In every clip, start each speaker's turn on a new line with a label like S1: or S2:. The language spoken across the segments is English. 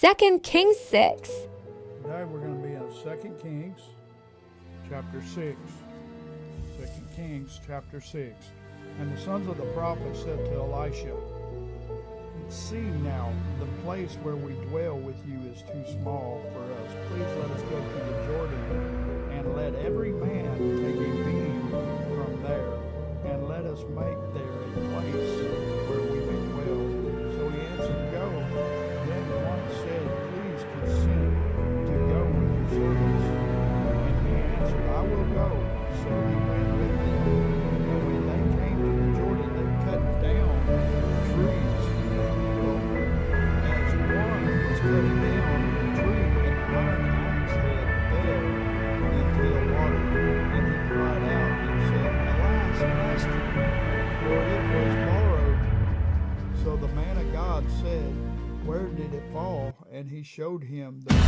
S1: 2 Kings 6.
S2: Today we're going to be in 2 Kings chapter 6. 2 Kings chapter 6. And the sons of the prophet said to Elisha, "See now, the place where we dwell with you is too small for us. Please let us go to the Jordan, and let every man take a beam from there, and let us make there a place where we may dwell." So he answered, "Go." Then one said, "Please consent to go with your servants." And he answered, "I will go." So he went with them. And when they came to the Jordan, they cut down trees. As one was cutting down a tree, an iron axe head fell into the water. And he cried out and said, "Alas, master, for it was borrowed." So the man of God said, "Where did it fall?" And he showed him the place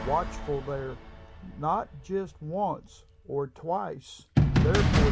S2: watchful there, not just once or twice. Therefore,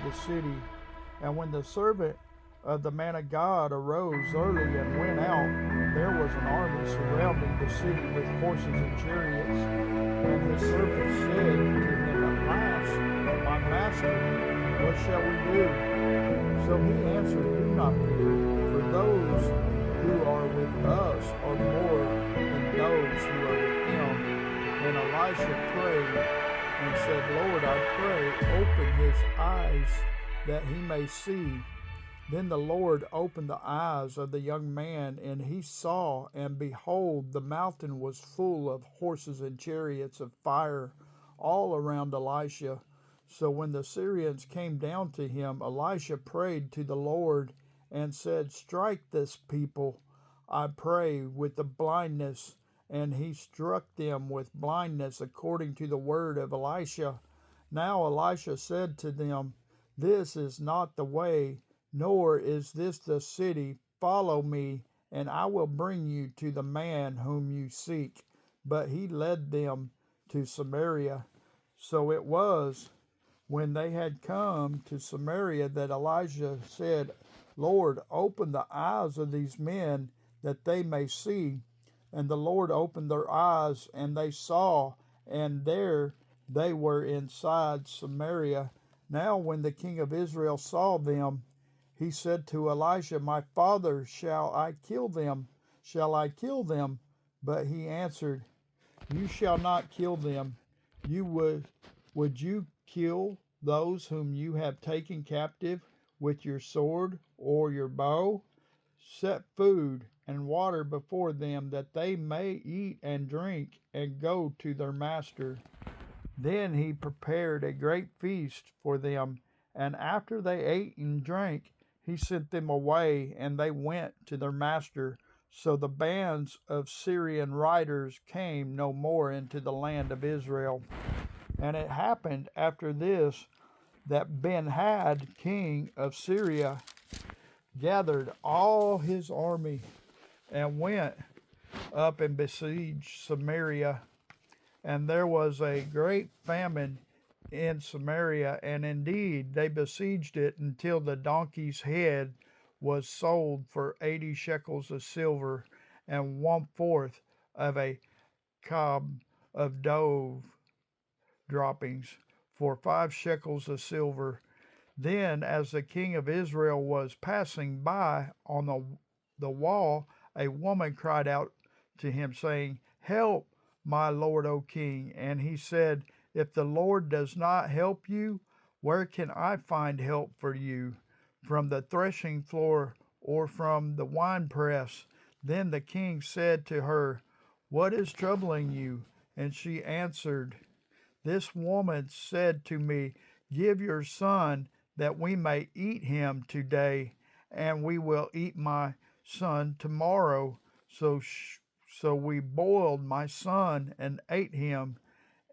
S2: the city. And when the servant of the man of God arose early and went out, there was an army surrounding the city with horses and chariots. And his servant said to him, "Alas, my master, what shall we do?" So he answered, "Do not fear, for those who are with us are more than those who are with him." And Elisha prayed and said, "Lord, I pray, open his eyes that he may see." Then the Lord opened the eyes of the young man, and he saw, and behold, the mountain was full of horses and chariots of fire all around Elisha. So when the Syrians came down to him, Elisha prayed to the Lord and said, "Strike this people, I pray, with the blindness." And he struck them with blindness according to the word of Elisha. Now Elisha said to them, "This is not the way, nor is this the city. Follow me, and I will bring you to the man whom you seek." But he led them to Samaria. So it was, when they had come to Samaria, that Elijah said, "Lord, open the eyes of these men, that they may see." And the Lord opened their eyes, and they saw, and there they were inside Samaria. Now when the king of Israel saw them, he said to Elisha, "My father, shall I kill them? Shall I kill them?" But he answered, "You shall not kill them. Would you kill those whom you have taken captive with your sword or your bow? Set food and water before them, that they may eat and drink and go to their master." Then he prepared a great feast for them, and after they ate and drank, he sent them away, and they went to their master. So the bands of Syrian riders came no more into the land of Israel. And it happened after this, that Ben-Hadad, king of Syria, gathered all his army and went up and besieged Samaria. And there was a great famine in Samaria, and indeed they besieged it until the donkey's head was sold for 80 shekels of silver, and 1/4 of a cob of dough droppings for 5 shekels of silver. Then, as the king of Israel was passing by on the wall, a woman cried out to him, saying, "Help, my lord, O king." And he said, "If the Lord does not help you, where can I find help for you? From the threshing floor or from the winepress?" Then the king said to her, "What is troubling you?" And she answered, "This woman said to me, 'Give your son that we may eat him today, and we will eat my son tomorrow.' So we boiled my son and ate him.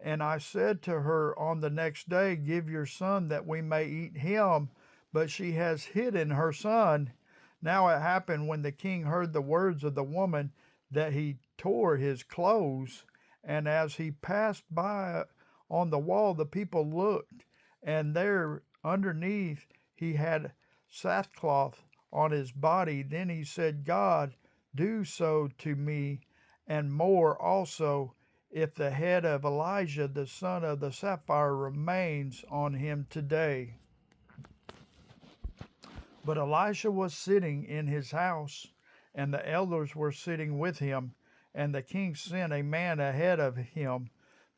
S2: And I said to her on the next day, 'Give your son that we may eat him.' But she has hidden her son." Now it happened when the king heard the words of the woman that he tore his clothes. And as he passed by on the wall, the people looked, and there underneath he had sackcloth on his body. Then he said, "God, do so to me, and more also, if the head of Elijah the son of the Sapphire remains on him today." But Elisha was sitting in his house, and the elders were sitting with him. And the king sent a man ahead of him.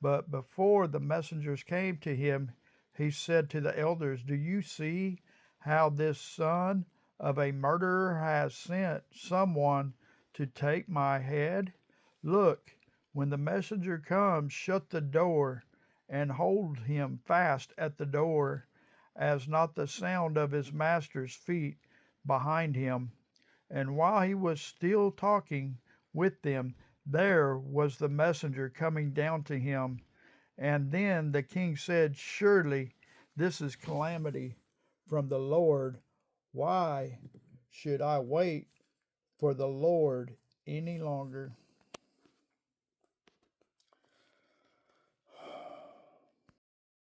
S2: But before the messengers came to him, he said to the elders, "Do you see how this son of a murderer has sent someone to take my head? Look, when the messenger comes, shut the door and hold him fast at the door, as not the sound of his master's feet behind him." And while he was still talking with them, there was the messenger coming down to him. And then the king said, "Surely this is calamity from the Lord. Why should I wait for the Lord any longer?"